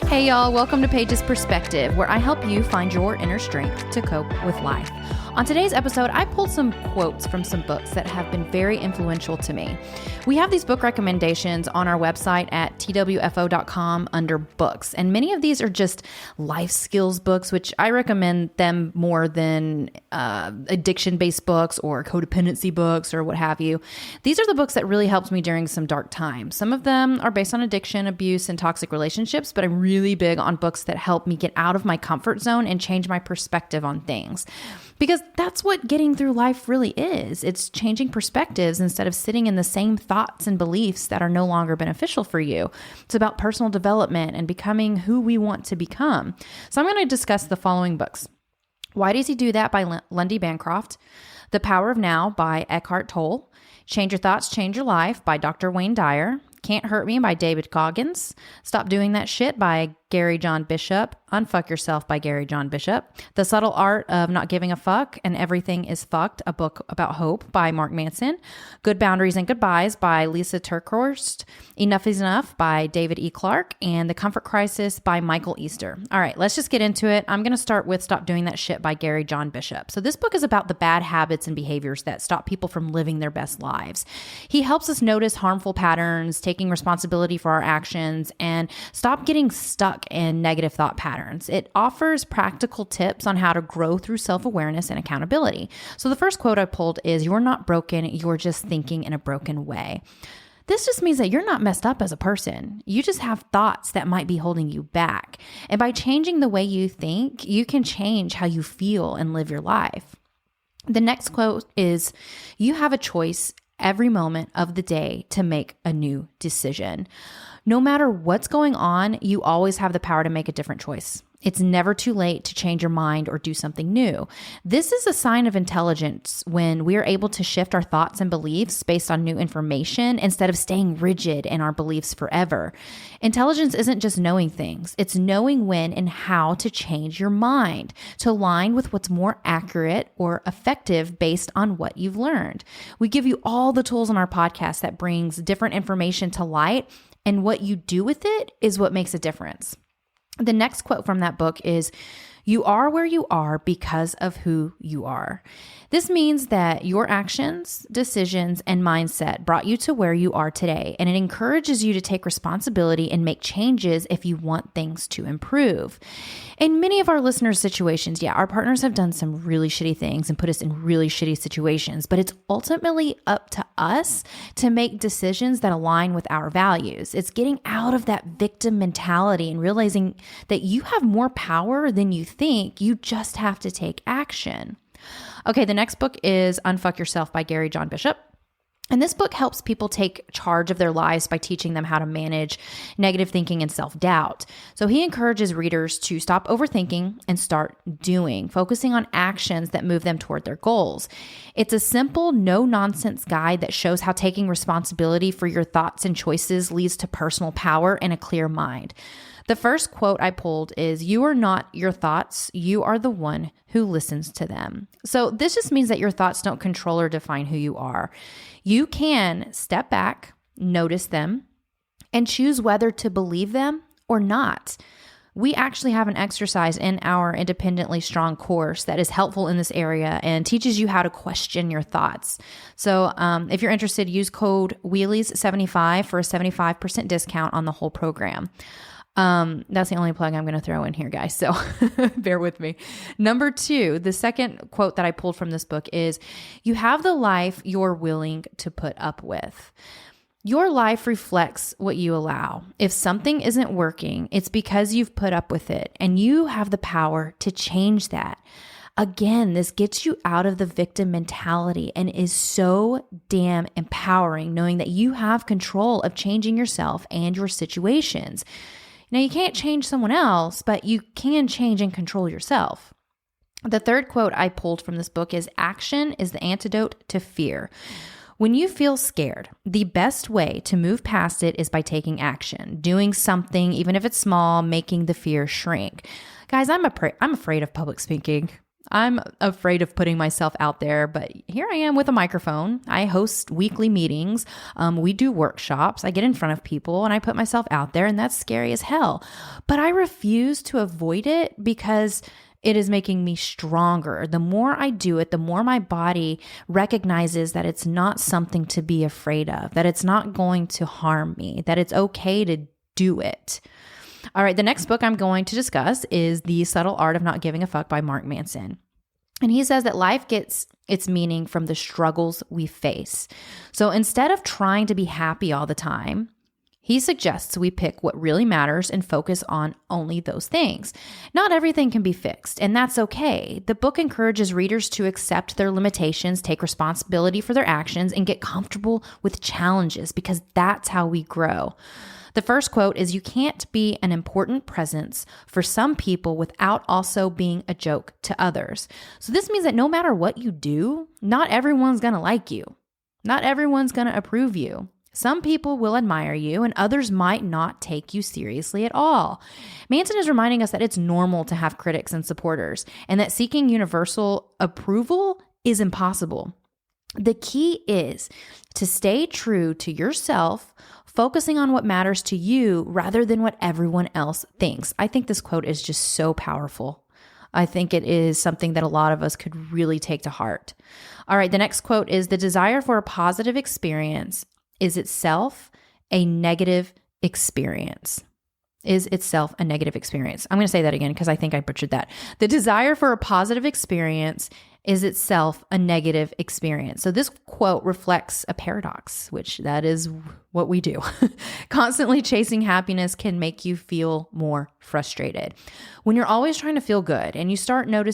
Hey y'all, welcome to Paige's Perspective, where I help you find your inner strength to cope with life. On today's episode, I pulled some quotes from some books that have been very influential to me. We have these book recommendations on our website at twfo.com under books, and many of these are just life skills books, which I recommend them more than addiction-based books or codependency books or what have you. These are the books that really helped me during some dark times. Some of them are based on addiction, abuse, and toxic relationships, but I'm really big on books that help me get out of my comfort zone and change my perspective on things. Because that's what getting through life really is. It's changing perspectives instead of sitting in the same thoughts and beliefs that are no longer beneficial for you. It's about personal development and becoming who we want to become. So I'm going to discuss the following books. Why Does He Do That by Lundy Bancroft, The Power of Now by Eckhart Tolle, Change Your Thoughts, Change Your Life by Dr. Wayne Dyer, Can't Hurt Me by David Goggins, Stop Doing That Shit by Gary John Bishop, Unfuck Yourself by Gary John Bishop, The Subtle Art of Not Giving a Fuck and Everything is Fucked, a book about hope by Mark Manson, Good Boundaries and Goodbyes by Lisa Turkhorst, Enough is Enough by David E. Clark, and The Comfort Crisis by Michael Easter. All right, let's just get into it. I'm going to start with Stop Doing That Shit by Gary John Bishop. So this book is about the bad habits and behaviors that stop people from living their best lives. He helps us notice harmful patterns, taking responsibility for our actions, and stop getting stuck in negative thought patterns. It offers practical tips on how to grow through self-awareness and accountability. So the first quote I pulled is, "You're not broken, you're just thinking in a broken way." This just means that you're not messed up as a person. You just have thoughts that might be holding you back. And by changing the way you think, you can change how you feel and live your life. The next quote is, "You have a choice every moment of the day to make a new decision." No matter what's going on, you always have the power to make a different choice. It's never too late to change your mind or do something new. This is a sign of intelligence when we are able to shift our thoughts and beliefs based on new information instead of staying rigid in our beliefs forever. Intelligence isn't just knowing things. It's knowing when and how to change your mind to align with what's more accurate or effective based on what you've learned. We give you all the tools on our podcast that brings different information to light, and what you do with it is what makes a difference. The next quote from that book is, "You are where you are because of who you are." This means that your actions, decisions, and mindset brought you to where you are today, and it encourages you to take responsibility and make changes if you want things to improve. In many of our listeners' situations, our partners have done some really shitty things and put us in really shitty situations, but it's ultimately up to us to make decisions that align with our values. It's getting out of that victim mentality and realizing that you have more power than you think. You just have to take action. Okay, the next book is Unfuck Yourself by Gary John Bishop. And this book helps people take charge of their lives by teaching them how to manage negative thinking and self-doubt. So he encourages readers to stop overthinking and start doing, focusing on actions that move them toward their goals. It's a simple, no-nonsense guide that shows how taking responsibility for your thoughts and choices leads to personal power and a clear mind. The first quote I pulled is, "You are not your thoughts, you are the one who listens to them." So this just means that your thoughts don't control or define who you are. You can step back, notice them, and choose whether to believe them or not. We actually have an exercise in our Independently Strong course that is helpful in this area and teaches you how to question your thoughts. So if you're interested, use code Wheelies75 for a 75% discount on the whole program. That's the only plug I'm going to throw in here, guys. So bear with me. Number 2, the second quote that I pulled from this book is, "You have the life you're willing to put up with." Your life reflects what you allow. If something isn't working, it's because you've put up with it, and you have the power to change that. Again, this gets you out of the victim mentality and is so damn empowering, knowing that you have control of changing yourself and your situations. Now, you can't change someone else, but you can change and control yourself. The third quote I pulled from this book is, "Action is the antidote to fear." When you feel scared, the best way to move past it is by taking action, doing something, even if it's small, making the fear shrink. Guys, I'm afraid of public speaking. I'm afraid of putting myself out there, but here I am with a microphone. I host weekly meetings. We do workshops. I get in front of people and I put myself out there, and that's scary as hell. But I refuse to avoid it because it is making me stronger. The more I do it, the more my body recognizes that it's not something to be afraid of, that it's not going to harm me, that it's okay to do it. All right, the next book I'm going to discuss is The Subtle Art of Not Giving a Fuck by Mark Manson. And he says that life gets its meaning from the struggles we face. So instead of trying to be happy all the time, he suggests we pick what really matters and focus on only those things. Not everything can be fixed, and that's okay. The book encourages readers to accept their limitations, take responsibility for their actions, and get comfortable with challenges because that's how we grow. The first quote is, "You can't be an important presence for some people without also being a joke to others." So this means that no matter what you do, not everyone's going to like you. Not everyone's going to approve you. Some people will admire you and others might not take you seriously at all. Manson is reminding us that it's normal to have critics and supporters and that seeking universal approval is impossible. The key is to stay true to yourself, focusing on what matters to you rather than what everyone else thinks. I think this quote is just so powerful. I think it is something that a lot of us could really take to heart. All right, the next quote is, "The desire for a positive experience is itself a negative experience." Is itself a negative experience. I'm going to say that again because I think I butchered that. The desire for a positive experience is itself a negative experience. So this quote reflects a paradox, which that is what we do. Constantly chasing happiness can make you feel more frustrated. When you're always trying to feel good and you're going to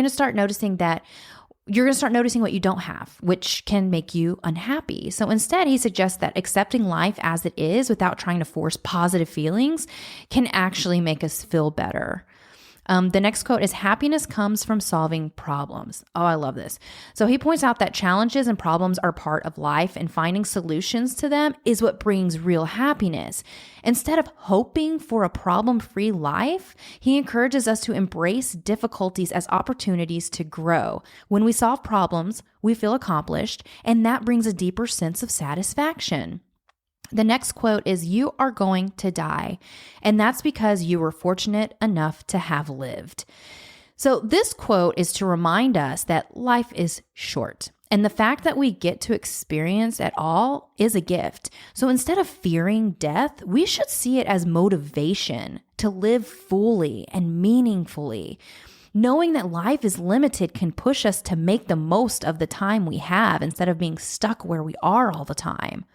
start noticing what you don't have, which can make you unhappy. So instead, he suggests that accepting life as it is without trying to force positive feelings can actually make us feel better. The next quote is, "Happiness comes from solving problems." Oh, I love this. So he points out that challenges and problems are part of life and finding solutions to them is what brings real happiness. Instead of hoping for a problem-free life, he encourages us to embrace difficulties as opportunities to grow. When we solve problems, we feel accomplished, and that brings a deeper sense of satisfaction. The next quote is, "You are going to die, and that's because you were fortunate enough to have lived." So this quote is to remind us that life is short, and the fact that we get to experience it all is a gift. So instead of fearing death, we should see it as motivation to live fully and meaningfully. Knowing that life is limited can push us to make the most of the time we have instead of being stuck where we are all the time.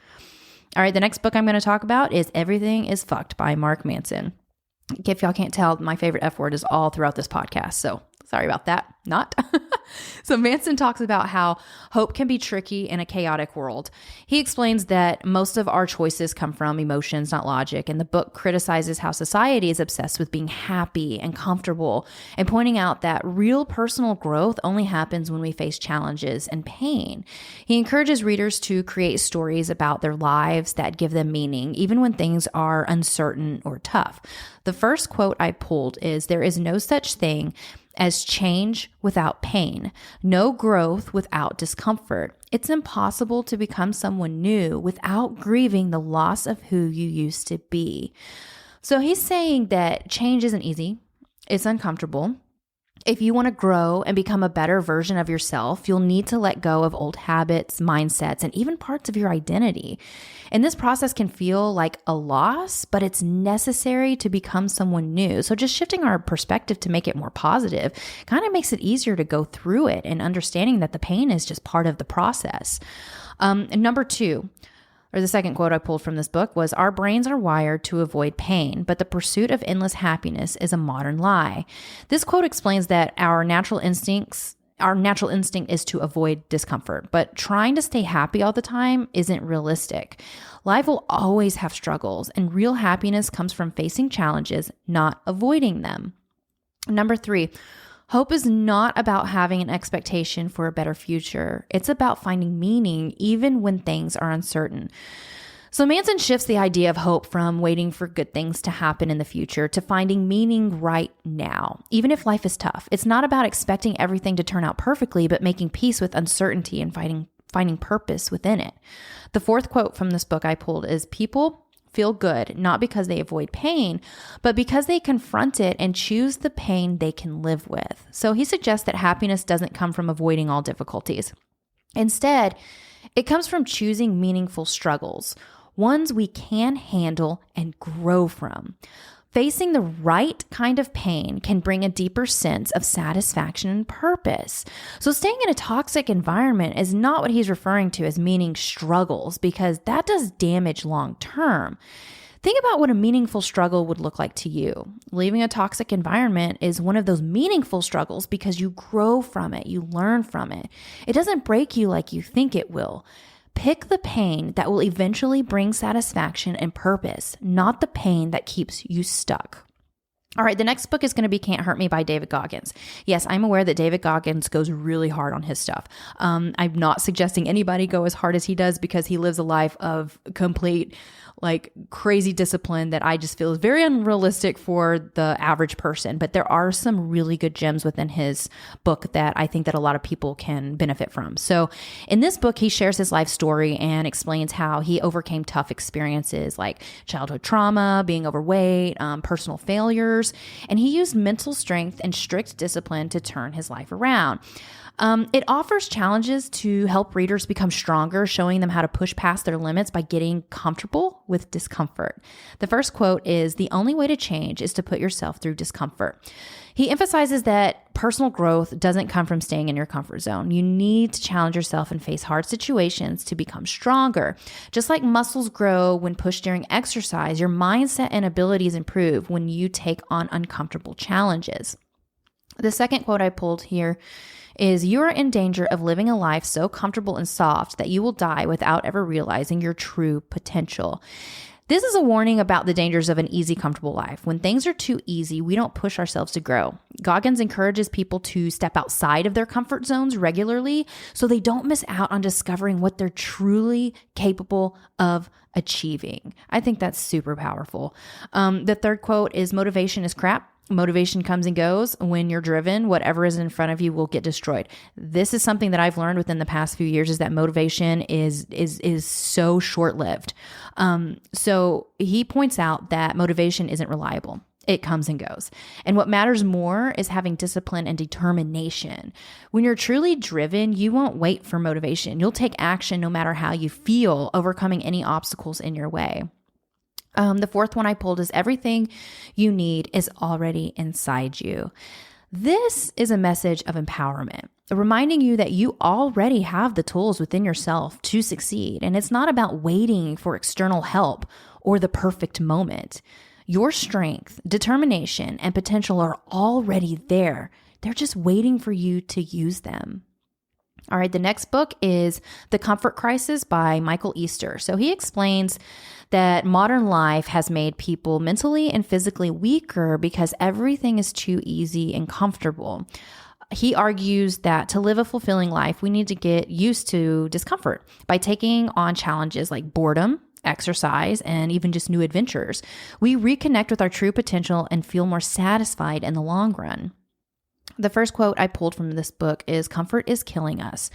All right, the next book I'm going to talk about is Everything is Fucked by Mark Manson. If y'all can't tell, my favorite F word is all throughout this podcast, so sorry about that. Not. So Manson talks about how hope can be tricky in a chaotic world. He explains that most of our choices come from emotions, not logic. And the book criticizes how society is obsessed with being happy and comfortable and pointing out that real personal growth only happens when we face challenges and pain. He encourages readers to create stories about their lives that give them meaning, even when things are uncertain or tough. The first quote I pulled is, "There is no such thing as change without pain, no growth without discomfort. It's impossible to become someone new without grieving the loss of who you used to be." So he's saying that change isn't easy. It's uncomfortable. If you want to grow and become a better version of yourself, you'll need to let go of old habits, mindsets, and even parts of your identity. And this process can feel like a loss, but it's necessary to become someone new. So just shifting our perspective to make it more positive kind of makes it easier to go through it and understanding that the pain is just part of the process. And number two, or the second quote I pulled from this book was, "Our brains are wired to avoid pain, but the pursuit of endless happiness is a modern lie." This quote explains that our natural instinct is to avoid discomfort, but trying to stay happy all the time isn't realistic. Life will always have struggles, and real happiness comes from facing challenges, not avoiding them. Number three, hope is not about having an expectation for a better future. It's about finding meaning even when things are uncertain. So Manson shifts the idea of hope from waiting for good things to happen in the future to finding meaning right now, even if life is tough. It's not about expecting everything to turn out perfectly, but making peace with uncertainty and finding purpose within it. The fourth quote from this book I pulled is, people feel good, not because they avoid pain, but because they confront it and choose the pain they can live with. So he suggests that happiness doesn't come from avoiding all difficulties. Instead, it comes from choosing meaningful struggles, ones we can handle and grow from. Facing the right kind of pain can bring a deeper sense of satisfaction and purpose. So staying in a toxic environment is not what he's referring to as meaning struggles, because that does damage long term. Think about what a meaningful struggle would look like to you. Leaving a toxic environment is one of those meaningful struggles because you grow from it, you learn from it. It doesn't break you like you think it will. Pick the pain that will eventually bring satisfaction and purpose, not the pain that keeps you stuck. All right, the next book is going to be Can't Hurt Me by David Goggins. Yes, I'm aware that David Goggins goes really hard on his stuff. I'm not suggesting anybody go as hard as he does, because he lives a life of complete, crazy discipline that I just feel is very unrealistic for the average person. But there are some really good gems within his book that I think that a lot of people can benefit from. So in this book, he shares his life story and explains how he overcame tough experiences like childhood trauma, being overweight, personal failures, and he used mental strength and strict discipline to turn his life around. It offers challenges to help readers become stronger, showing them how to push past their limits by getting comfortable with discomfort. The first quote is, "The only way to change is to put yourself through discomfort." He emphasizes that personal growth doesn't come from staying in your comfort zone. You need to challenge yourself and face hard situations to become stronger. Just like muscles grow when pushed during exercise, your mindset and abilities improve when you take on uncomfortable challenges. The second quote I pulled here is, "You are in danger of living a life so comfortable and soft that you will die without ever realizing your true potential." This is a warning about the dangers of an easy, comfortable life. When things are too easy, we don't push ourselves to grow. Goggins encourages people to step outside of their comfort zones regularly so they don't miss out on discovering what they're truly capable of achieving. I think that's super powerful. The third quote is, "Motivation is crap. Motivation comes and goes. When you're driven, whatever is in front of you will get destroyed." This is something that I've learned within the past few years, is that motivation is so short-lived. So he points out that motivation isn't reliable. It comes and goes. And what matters more is having discipline and determination. When you're truly driven, you won't wait for motivation. You'll take action no matter how you feel, overcoming any obstacles in your way. The fourth one I pulled is, "Everything you need is already inside you." This is a message of empowerment, reminding you that you already have the tools within yourself to succeed. And it's not about waiting for external help or the perfect moment. Your strength, determination, and potential are already there. They're just waiting for you to use them. All right, the next book is The Comfort Crisis by Michael Easter. So he explains that modern life has made people mentally and physically weaker because everything is too easy and comfortable. He argues that to live a fulfilling life, we need to get used to discomfort by taking on challenges like boredom, exercise, and even just new adventures. We reconnect with our true potential and feel more satisfied in the long run. The first quote I pulled from this book is, "Comfort is killing us.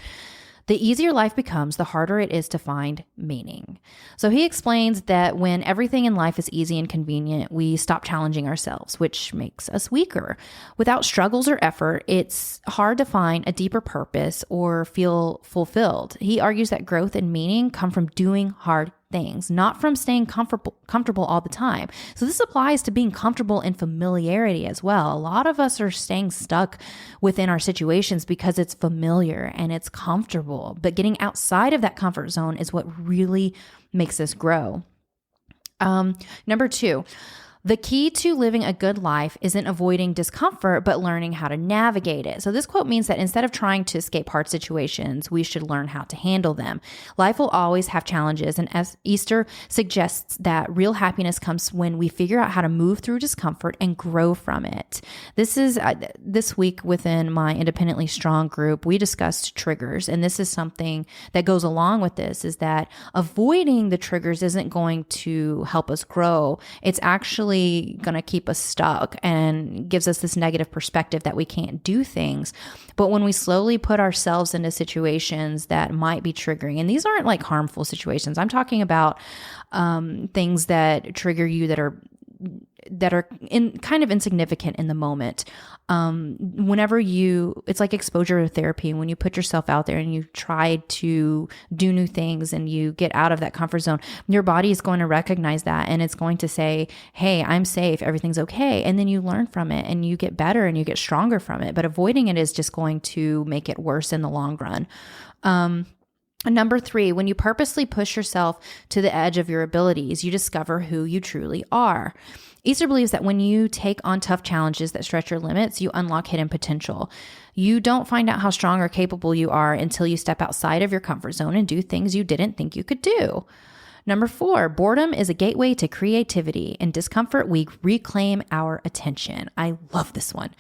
The easier life becomes, the harder it is to find meaning." So he explains that when everything in life is easy and convenient, we stop challenging ourselves, which makes us weaker. Without struggles or effort, it's hard to find a deeper purpose or feel fulfilled. He argues that growth and meaning come from doing hard things, not from staying comfortable all the time. So this applies to being comfortable in familiarity as well. A lot of us are staying stuck within our situations because it's familiar and it's comfortable, but getting outside of that comfort zone is what really makes us grow. Number two, The key to living a good life isn't avoiding discomfort, but learning how to navigate it. So this quote means that instead of trying to escape hard situations, we should learn how to handle them. Life will always have challenges, and as Easter suggests that real happiness comes when we figure out how to move through discomfort and grow from it. This week within my Independently Strong group, we discussed triggers, and this is something that goes along with this, is that avoiding the triggers isn't going to help us grow. It's actually going to keep us stuck and gives us this negative perspective that we can't do things. But when we slowly put ourselves into situations that might be triggering, and these aren't like harmful situations, I'm talking about things that trigger you that are kind of insignificant in the moment. It's like exposure therapy. When you put yourself out there and you try to do new things and you get out of that comfort zone, your body is going to recognize that and it's going to say, hey, I'm safe, everything's okay. And then you learn from it and you get better and you get stronger from it. But avoiding it is just going to make it worse in the long run. Number 3, when you purposely push yourself to the edge of your abilities, you discover who you truly are. Easter believes that when you take on tough challenges that stretch your limits, you unlock hidden potential. You don't find out how strong or capable you are until you step outside of your comfort zone and do things you didn't think you could do. Number 4, boredom is a gateway to creativity. In discomfort, we reclaim our attention. I love this one.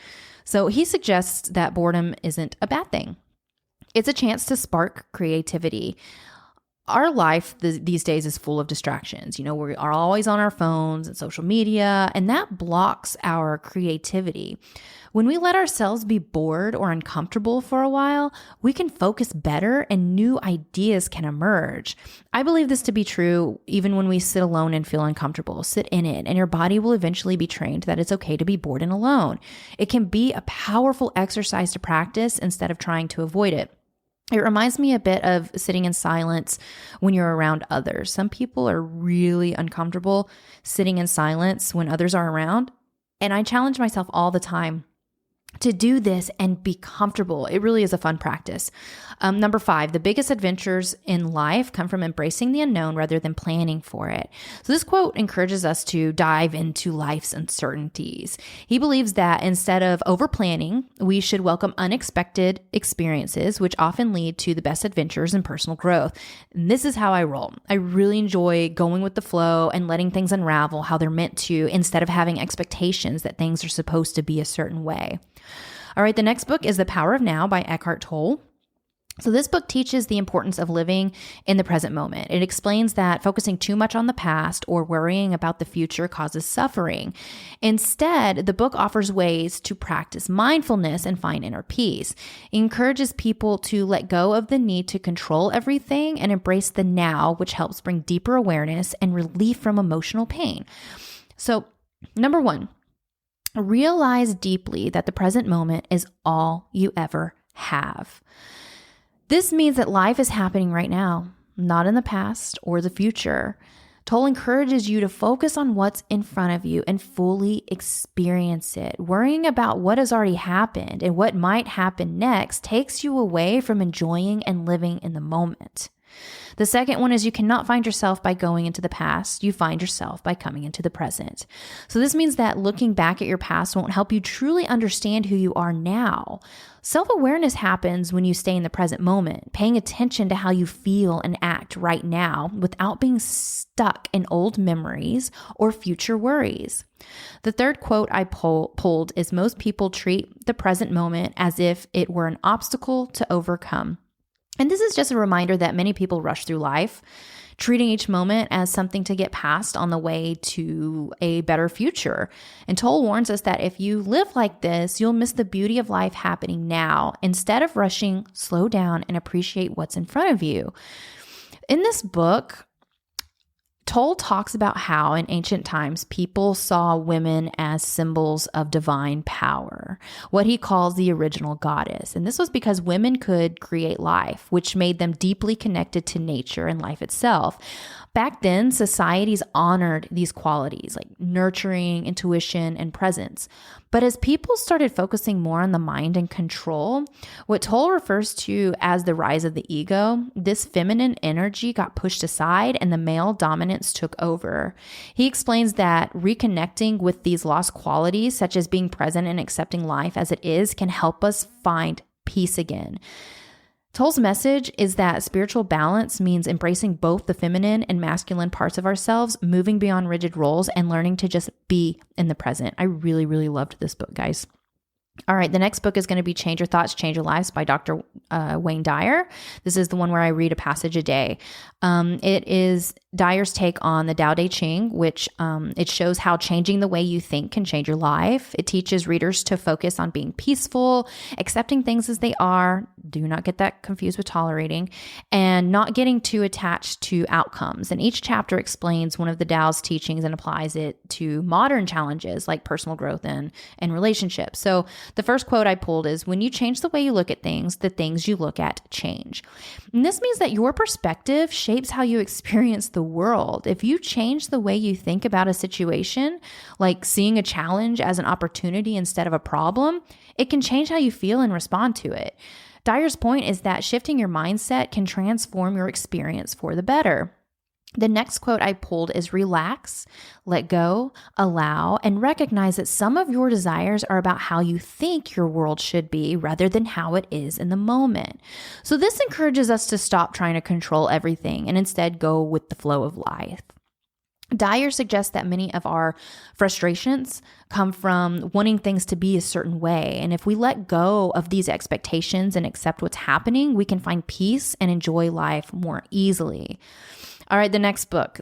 So he suggests that boredom isn't a bad thing. It's a chance to spark creativity. Our life these days is full of distractions. We are always on our phones and social media, and that blocks our creativity. When we let ourselves be bored or uncomfortable for a while, we can focus better and new ideas can emerge. I believe this to be true even when we sit alone and feel uncomfortable. Sit in it, and your body will eventually be trained that it's okay to be bored and alone. It can be a powerful exercise to practice instead of trying to avoid it. It reminds me a bit of sitting in silence when you're around others. Some people are really uncomfortable sitting in silence when others are around. And I challenge myself all the time to do this and be comfortable. It really is a fun practice. Number 5, the biggest adventures in life come from embracing the unknown rather than planning for it. So this quote encourages us to dive into life's uncertainties. He believes that instead of over-planning, we should welcome unexpected experiences, which often lead to the best adventures and personal growth. And this is how I roll. I really enjoy going with the flow and letting things unravel how they're meant to, instead of having expectations that things are supposed to be a certain way. All right, the next book is The Power of Now by Eckhart Tolle. So this book teaches the importance of living in the present moment. It explains that focusing too much on the past or worrying about the future causes suffering. Instead, the book offers ways to practice mindfulness and find inner peace. It encourages people to let go of the need to control everything and embrace the now, which helps bring deeper awareness and relief from emotional pain. So, number 1, realize deeply that the present moment is all you ever have. This means that life is happening right now, not in the past or the future. Tolle encourages you to focus on what's in front of you and fully experience it. Worrying about what has already happened and what might happen next takes you away from enjoying and living in the moment. The second one is you cannot find yourself by going into the past. You find yourself by coming into the present. So this means that looking back at your past won't help you truly understand who you are now. Self-awareness happens when you stay in the present moment, paying attention to how you feel and act right now without being stuck in old memories or future worries. The third quote I pulled is most people treat the present moment as if it were an obstacle to overcome. And this is just a reminder that many people rush through life, treating each moment as something to get past on the way to a better future. And Tolle warns us that if you live like this, you'll miss the beauty of life happening now. Instead of rushing, slow down and appreciate what's in front of you. In this book, Tolle talks about how in ancient times people saw women as symbols of divine power, what he calls the original goddess. And this was because women could create life, which made them deeply connected to nature and life itself. Back then, societies honored these qualities like nurturing, intuition, and presence. But as people started focusing more on the mind and control, what Tolle refers to as the rise of the ego, this feminine energy got pushed aside and the male dominant avoidance took over. He explains that reconnecting with these lost qualities, such as being present and accepting life as it is, can help us find peace again. Tolle's message is that spiritual balance means embracing both the feminine and masculine parts of ourselves, moving beyond rigid roles, and learning to just be in the present. I really, really loved this book, guys. All right, the next book is going to be Change Your Thoughts, Change Your Lives by Dr. Wayne Dyer. This is the one where I read a passage a day. It is Dyer's take on the Tao Te Ching, which it shows how changing the way you think can change your life. It teaches readers to focus on being peaceful, accepting things as they are, do not get that confused with tolerating, and not getting too attached to outcomes. And each chapter explains one of the Tao's teachings and applies it to modern challenges like personal growth and relationships. So the first quote I pulled is, when you change the way you look at things, the things you look at change. And this means that your perspective shapes how you experience the world. If you change the way you think about a situation, like seeing a challenge as an opportunity instead of a problem, it can change how you feel and respond to it. Dyer's point is that shifting your mindset can transform your experience for the better. The next quote I pulled is, relax, let go, allow, and recognize that some of your desires are about how you think your world should be rather than how it is in the moment. So this encourages us to stop trying to control everything and instead go with the flow of life. Dyer suggests that many of our frustrations come from wanting things to be a certain way. And if we let go of these expectations and accept what's happening, we can find peace and enjoy life more easily. All right, the next book.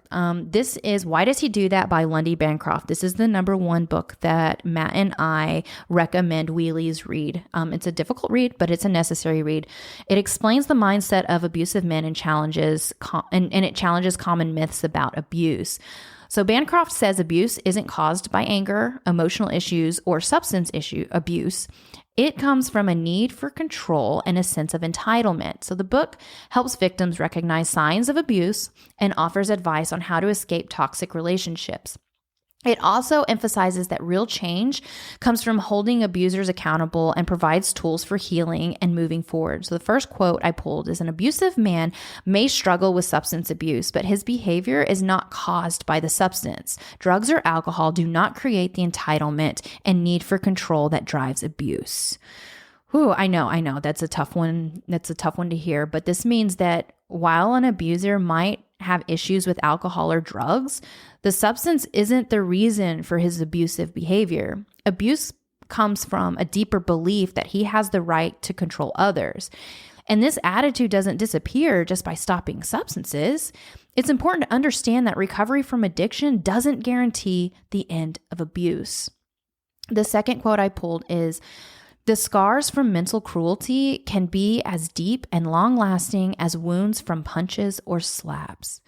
This is Why Does He Do That by Lundy Bancroft. This is the #1 book that Matt and I recommend wheelies read. It's a difficult read, but it's a necessary read. It explains the mindset of abusive men and it challenges common myths about abuse. So Bancroft says abuse isn't caused by anger, emotional issues, or substance abuse. It comes from a need for control and a sense of entitlement. So the book helps victims recognize signs of abuse and offers advice on how to escape toxic relationships. It also emphasizes that real change comes from holding abusers accountable and provides tools for healing and moving forward. So the first quote I pulled is, an abusive man may struggle with substance abuse, but his behavior is not caused by the substance. Drugs or alcohol do not create the entitlement and need for control that drives abuse. Whew, I know. That's a tough one. That's a tough one to hear. But this means that while an abuser might have issues with alcohol or drugs, the substance isn't the reason for his abusive behavior. Abuse comes from a deeper belief that he has the right to control others. And this attitude doesn't disappear just by stopping substances. It's important to understand that recovery from addiction doesn't guarantee the end of abuse. The second quote I pulled is, the scars from mental cruelty can be as deep and long-lasting as wounds from punches or slaps.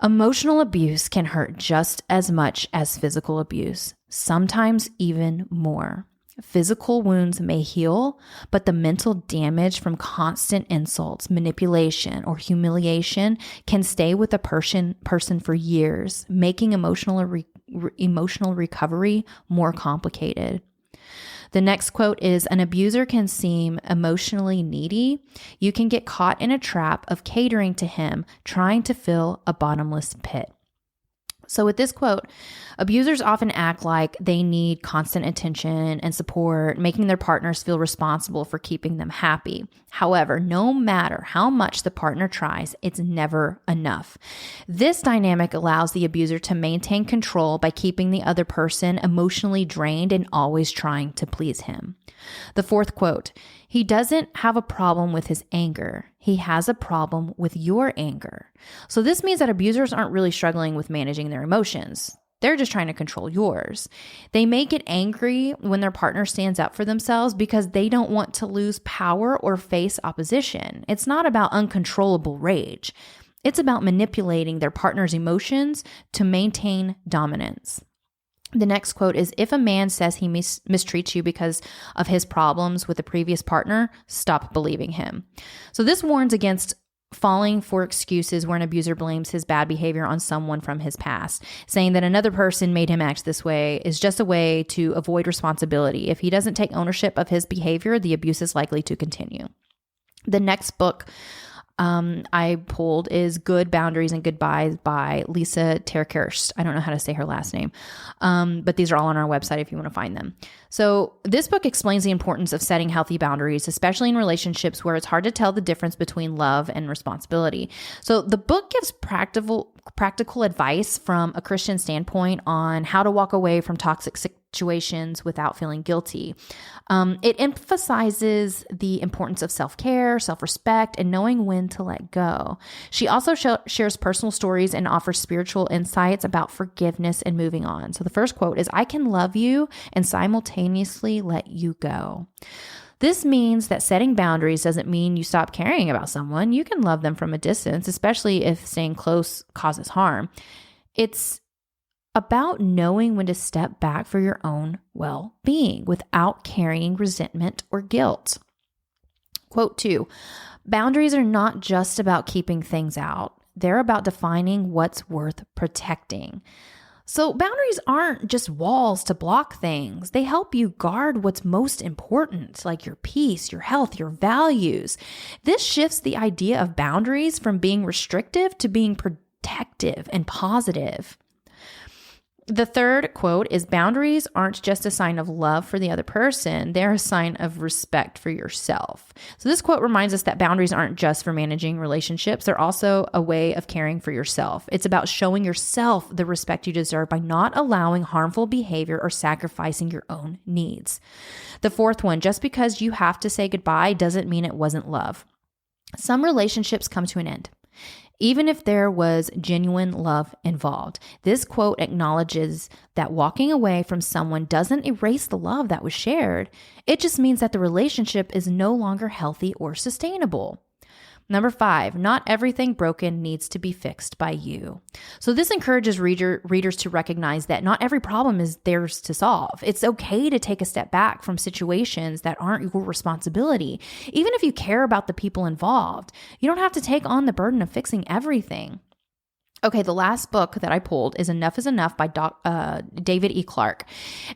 Emotional abuse can hurt just as much as physical abuse, sometimes even more. Physical wounds may heal, but the mental damage from constant insults, manipulation, or humiliation can stay with a person for years, making emotional recovery more complicated. The next quote is, an abuser can seem emotionally needy. You can get caught in a trap of catering to him, trying to fill a bottomless pit. So with this quote, abusers often act like they need constant attention and support, making their partners feel responsible for keeping them happy. However, no matter how much the partner tries, it's never enough. This dynamic allows the abuser to maintain control by keeping the other person emotionally drained and always trying to please him. The fourth quote, he doesn't have a problem with his anger. He has a problem with your anger. So this means that abusers aren't really struggling with managing their emotions. They're just trying to control yours. They may get angry when their partner stands up for themselves because they don't want to lose power or face opposition. It's not about uncontrollable rage. It's about manipulating their partner's emotions to maintain dominance. The next quote is, if a man says he mistreats you because of his problems with a previous partner, stop believing him. So this warns against falling for excuses where an abuser blames his bad behavior on someone from his past, saying that another person made him act this way is just a way to avoid responsibility. If he doesn't take ownership of his behavior, the abuse is likely to continue. The next book I pulled is Good Boundaries and Goodbyes by Lisa Terkerst. I don't know how to say her last name, but these are all on our website if you want to find them. So this book explains the importance of setting healthy boundaries, especially in relationships where it's hard to tell the difference between love and responsibility. So the book gives practical advice from a Christian standpoint on how to walk away from toxic situations without feeling guilty. It emphasizes the importance of self-care, self-respect, and knowing when to let go. She also shares personal stories and offers spiritual insights about forgiveness and moving on. So the first quote is, "I can love you and simultaneously let you go." This means that setting boundaries doesn't mean you stop caring about someone. You can love them from a distance, especially if staying close causes harm. It's about knowing when to step back for your own well-being without carrying resentment or guilt. Quote 2, boundaries are not just about keeping things out. They're about defining what's worth protecting. So boundaries aren't just walls to block things. They help you guard what's most important, like your peace, your health, your values. This shifts the idea of boundaries from being restrictive to being protective and positive. The third quote is, boundaries aren't just a sign of love for the other person. They're a sign of respect for yourself. So this quote reminds us that boundaries aren't just for managing relationships. They're also a way of caring for yourself. It's about showing yourself the respect you deserve by not allowing harmful behavior or sacrificing your own needs. The fourth one, just because you have to say goodbye doesn't mean it wasn't love. Some relationships come to an end, even if there was genuine love involved. This quote acknowledges that walking away from someone doesn't erase the love that was shared. It just means that the relationship is no longer healthy or sustainable. Number 5, not everything broken needs to be fixed by you. So this encourages readers to recognize that not every problem is theirs to solve. It's okay to take a step back from situations that aren't your responsibility. Even if you care about the people involved, you don't have to take on the burden of fixing everything. Okay, the last book that I pulled is Enough is Enough by David E. Clark.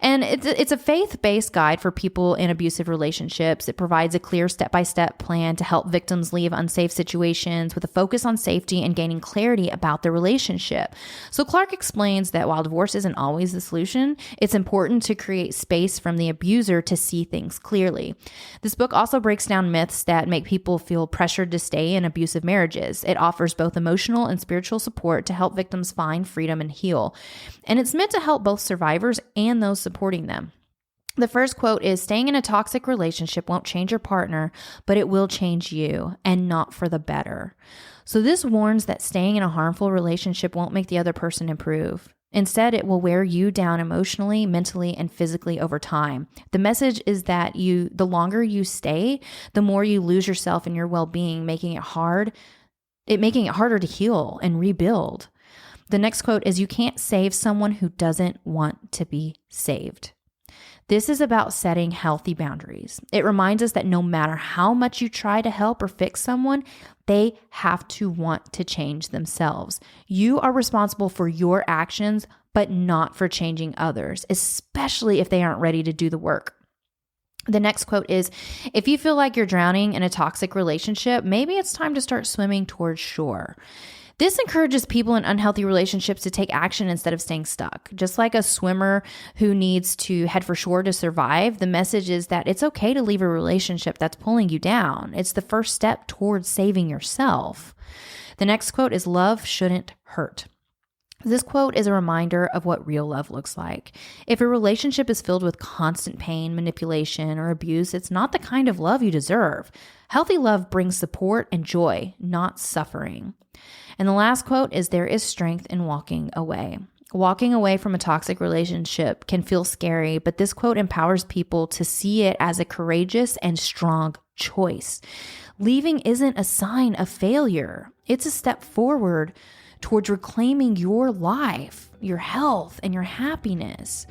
And it's a faith-based guide for people in abusive relationships. It provides a clear step-by-step plan to help victims leave unsafe situations with a focus on safety and gaining clarity about the relationship. So Clark explains that while divorce isn't always the solution, it's important to create space from the abuser to see things clearly. This book also breaks down myths that make people feel pressured to stay in abusive marriages. It offers both emotional and spiritual support to help victims find freedom and heal. And it's meant to help both survivors and those supporting them. The first quote is, staying in a toxic relationship won't change your partner, but it will change you, and not for the better. So this warns that staying in a harmful relationship won't make the other person improve. Instead, it will wear you down emotionally, mentally, and physically over time. The message is that the longer you stay, the more you lose yourself and your well-being, making it harder to heal and rebuild. The next quote is, you can't save someone who doesn't want to be saved. This is about setting healthy boundaries. It reminds us that no matter how much you try to help or fix someone, they have to want to change themselves. You are responsible for your actions, but not for changing others, especially if they aren't ready to do the work. The next quote is, if you feel like you're drowning in a toxic relationship, maybe it's time to start swimming towards shore. This encourages people in unhealthy relationships to take action instead of staying stuck. Just like a swimmer who needs to head for shore to survive, the message is that it's okay to leave a relationship that's pulling you down. It's the first step towards saving yourself. The next quote is, love shouldn't hurt. This quote is a reminder of what real love looks like. If a relationship is filled with constant pain, manipulation, or abuse, it's not the kind of love you deserve. Healthy love brings support and joy, not suffering. And the last quote is, there is strength in walking away. Walking away from a toxic relationship can feel scary, but this quote empowers people to see it as a courageous and strong choice. Leaving isn't a sign of failure. It's a step forward towards reclaiming your life, your health, and your happiness.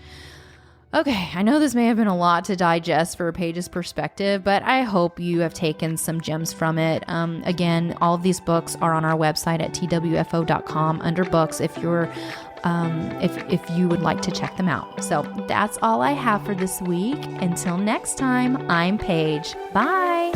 Okay, I know this may have been a lot to digest for Paige's perspective, but I hope you have taken some gems from it. Again, all of these books are on our website at twfo.com under books if you're if you would like to check them out. So that's all I have for this week. Until next time, I'm Paige. Bye.